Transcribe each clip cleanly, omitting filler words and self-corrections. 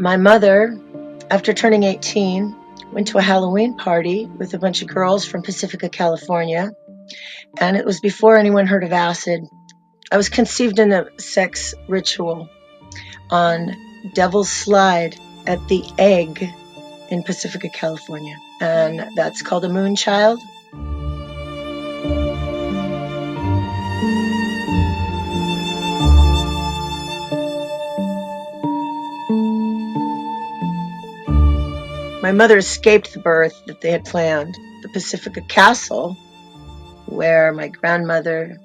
My mother, after turning 18, went to a Halloween party with a bunch of girls from Pacifica, California, and it was before anyone heard of acid. I was conceived in a sex ritual on Devil's Slide at the Egg in Pacifica, California, and that's called a moon child. My mother escaped the birth that they had planned, the Pacifica Castle, where my grandmother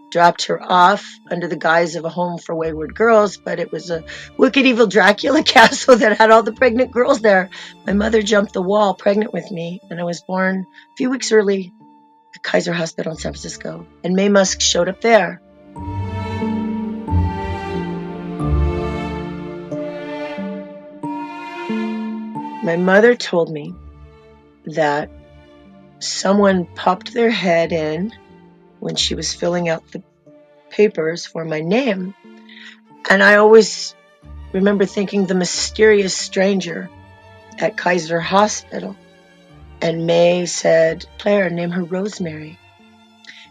dropped her off under the guise of a home for wayward girls, but it was a wicked, evil Dracula castle that had all the pregnant girls there. My mother jumped the wall pregnant with me, and I was born a few weeks early at Kaiser Hospital in San Francisco, and Maye Musk showed up there. My mother told me that someone popped their head in when she was filling out the papers for my name. And I always remember thinking the mysterious stranger at Kaiser Hospital. And Maye said, Claire, name her Rosemary.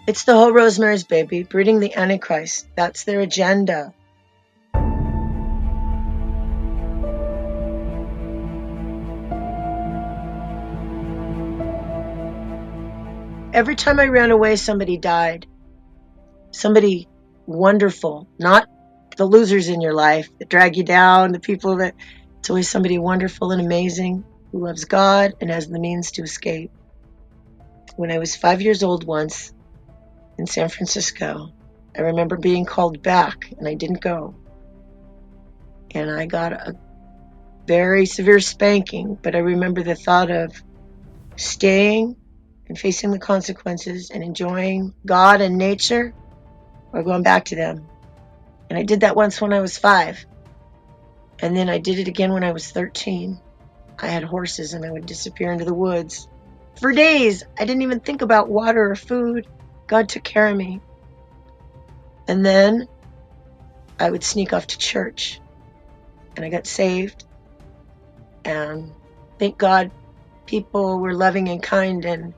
It's the whole Rosemary's Baby, breeding the Antichrist. That's their agenda. Every time I ran away, somebody died. Somebody wonderful, not the losers in your life that drag you down, the people that, it's always somebody wonderful and amazing who loves God and has the means to escape. When I was 5 years old once in San Francisco, I remember being called back and I didn't go. And I got a very severe spanking, but I remember the thought of staying and facing the consequences and enjoying God and nature or going back to them. And I did that once when I was 5. And then I did it again when I was 13. I had horses and I would disappear into the woods. For days, I didn't even think about water or food. God took care of me. And then I would sneak off to church. And I got saved. And thank God people were loving and kind and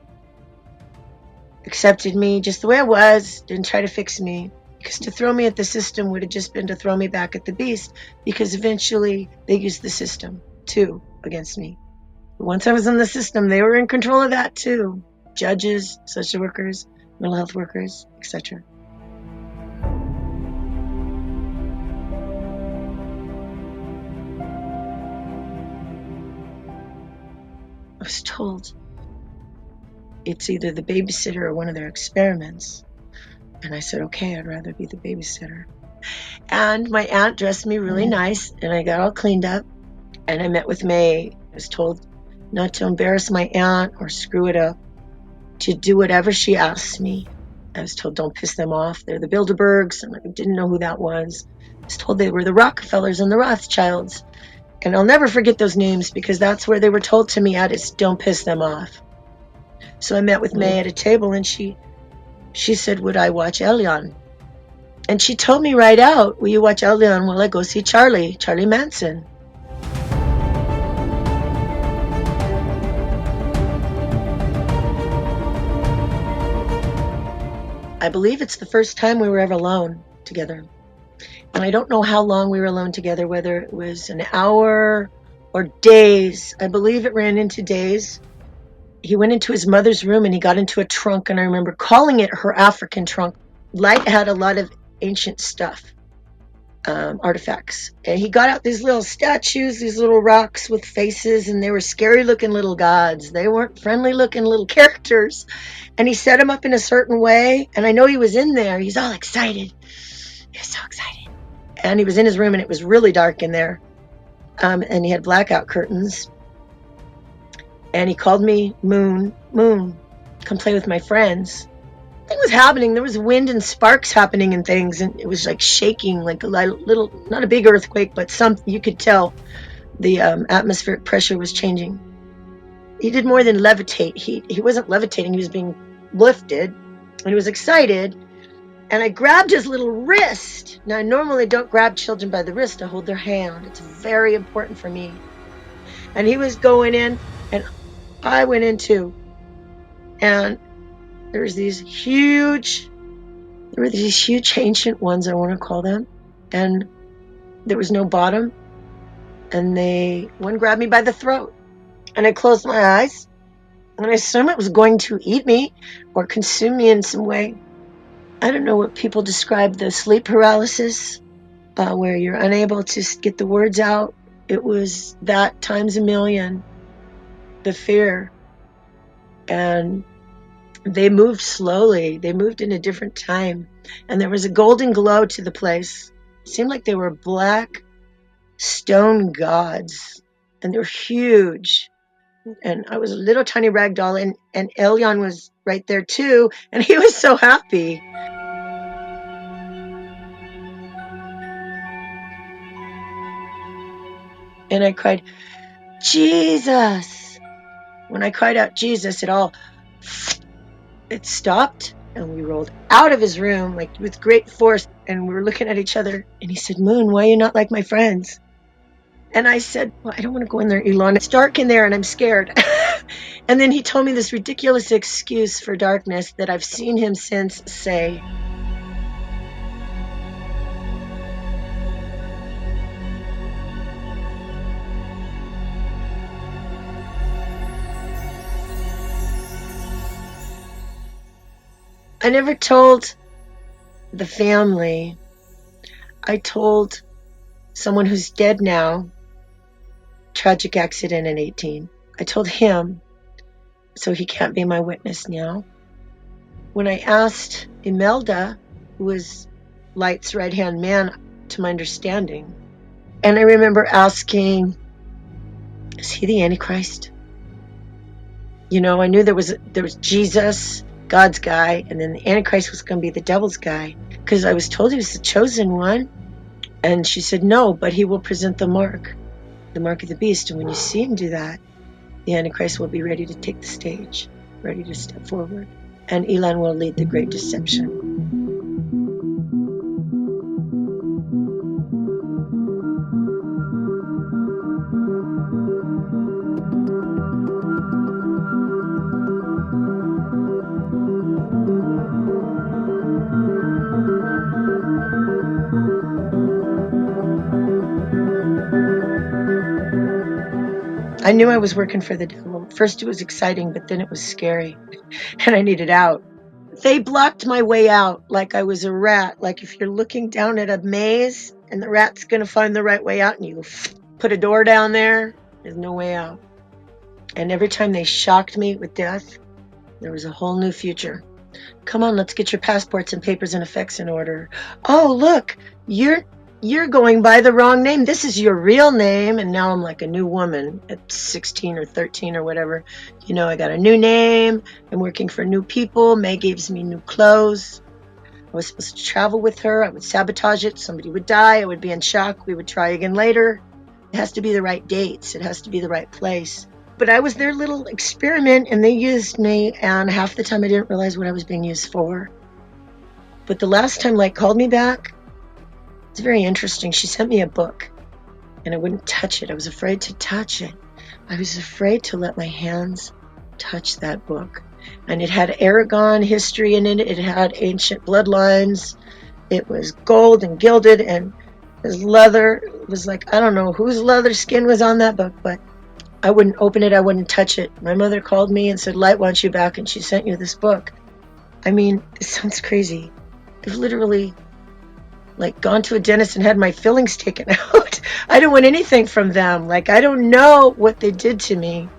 accepted me just the way I was, didn't try to fix me. Because to throw me at the system would have just been to throw me back at the beast, because eventually they used the system too against me. But once I was in the system, they were in control of that too. Judges, social workers, mental health workers, etc. I was told it's either the babysitter or one of their experiments. And I said, okay, I'd rather be the babysitter. And my aunt dressed me really nice, and I got all cleaned up, and I met with Maye. I was told not to embarrass my aunt or screw it up, to do whatever she asked me. I was told don't piss them off. They're the Bilderbergs, and I didn't know who that was. I was told they were the Rockefellers and the Rothschilds. And I'll never forget those names, because that's where they were told to me at, is don't piss them off. So I met with Maye at a table, and she said, would I watch Elon? And she told me right out, will you watch Elon while I go see Charlie Manson? I believe it's the first time we were ever alone together. And I don't know how long we were alone together, whether it was an hour or days. I believe it ran into days. He went into his mother's room and he got into a trunk, and I remember calling it her African trunk. Light had a lot of ancient stuff, artifacts. And he got out these little statues, these little rocks with faces, and they were scary looking little gods. They weren't friendly looking little characters. And he set them up in a certain way. And I know he was in there. He's all excited. He was so excited. And he was in his room and it was really dark in there. And he had blackout curtains. And he called me Moon, come play with my friends. Nothing was happening. There was wind and sparks happening and things, and it was like shaking, like a little, not a big earthquake, but something. You could tell the atmospheric pressure was changing. He did more than levitate. He wasn't levitating. He was being lifted, and he was excited. And I grabbed his little wrist. Now, I normally don't grab children by the wrist. I hold their hand. It's very important for me. And he was going in, and I went in too. And there were these huge ancient ones, I want to call them. And there was no bottom. And one grabbed me by the throat. And I closed my eyes. And I assumed it was going to eat me or consume me in some way. I don't know what people describe the sleep paralysis, where you're unable to get the words out. It was that times a million, the fear. And they moved slowly. They moved in a different time. And there was a golden glow to the place. It seemed like they were black stone gods. And they were huge. And I was a little tiny rag doll. And Elyon was right there too. And he was so happy. And I cried, Jesus. When I cried out Jesus, it stopped, and we rolled out of his room like with great force, and we were looking at each other, and he said, Moon, why are you not like my friends? And I said, well, I don't want to go in there, Elon. It's dark in there and I'm scared. And then he told me this ridiculous excuse for darkness that I've seen him since say. I never told the family. I told someone who's dead now, tragic accident in 18. I told him, so he can't be my witness now. When I asked Imelda, who was Light's right-hand man, to my understanding, and I remember asking, is he the Antichrist? You know, I knew there was Jesus, God's guy, and then the Antichrist was going to be the devil's guy, because I was told he was the chosen one. And she said, no, but he will present the mark of the beast. And when you see him do that, the Antichrist will be ready to take the stage, ready to step forward. And Elon will lead the great deception. I knew I was working for the devil. First it was exciting, but then it was scary. And I needed out. They blocked my way out like I was a rat. Like if you're looking down at a maze and the rat's going to find the right way out and you put a door down there, there's no way out. And every time they shocked me with death, there was a whole new future. Come on, let's get your passports and papers and effects in order. Oh, look, you're going by the wrong name. This is your real name. And now I'm like a new woman at 16 or 13 or whatever. You know, I got a new name. I'm working for new people. Maye gives me new clothes. I was supposed to travel with her. I would sabotage it. Somebody would die. I would be in shock. We would try again later. It has to be the right dates. It has to be the right place. But I was their little experiment, and they used me, and half the time I didn't realize what I was being used for. But the last time Light called me back, it's very interesting. She sent me a book, and I wouldn't touch it. I was afraid to touch it. I was afraid to let my hands touch that book. And it had Aragon history in it. It had ancient bloodlines. It was gold and gilded, and it was leather. It was like, I don't know whose leather skin was on that book, but I wouldn't open it. I wouldn't touch it. My mother called me and said, Light wants you back, and she sent you this book. I mean, it sounds crazy. I've literally gone to a dentist and had my fillings taken out. I don't want anything from them. I don't know what they did to me.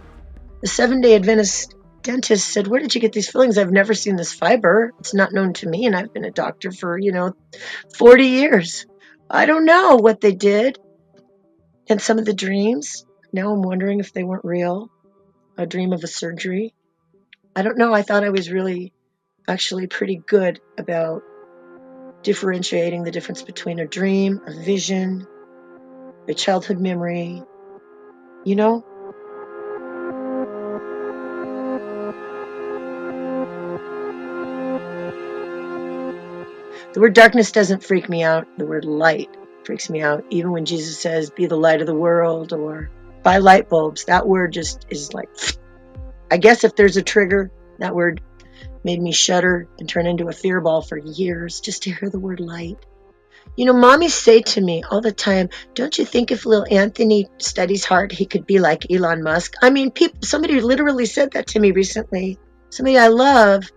The 7-day Adventist dentist said, where did you get these fillings? I've never seen this fiber. It's not known to me, and I've been a doctor for, 40 years. I don't know what they did. And some of the dreams, now I'm wondering if they weren't real. A dream of a surgery. I don't know. I thought I was really actually pretty good about differentiating the difference between a dream, a vision, a childhood memory, you know? The word darkness doesn't freak me out. The word light freaks me out. Even when Jesus says, be the light of the world, or buy light bulbs, that word just is like, I guess if there's a trigger, that word made me shudder and turn into a fear ball for years just to hear the word light. You know, mommies say to me all the time, don't you think if little Anthony studies hard, he could be like Elon Musk? I mean, somebody literally said that to me recently. Somebody I love.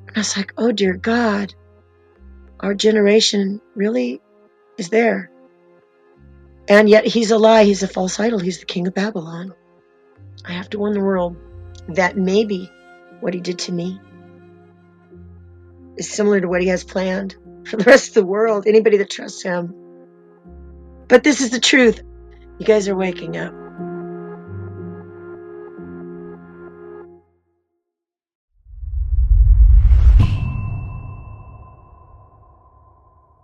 And I was like, oh, dear God, our generation really is there. And yet he's a lie. He's a false idol. He's the king of Babylon. I have to warn the world that maybe what he did to me is similar to what he has planned for the rest of the world, anybody that trusts him. But this is the truth. You guys are waking up.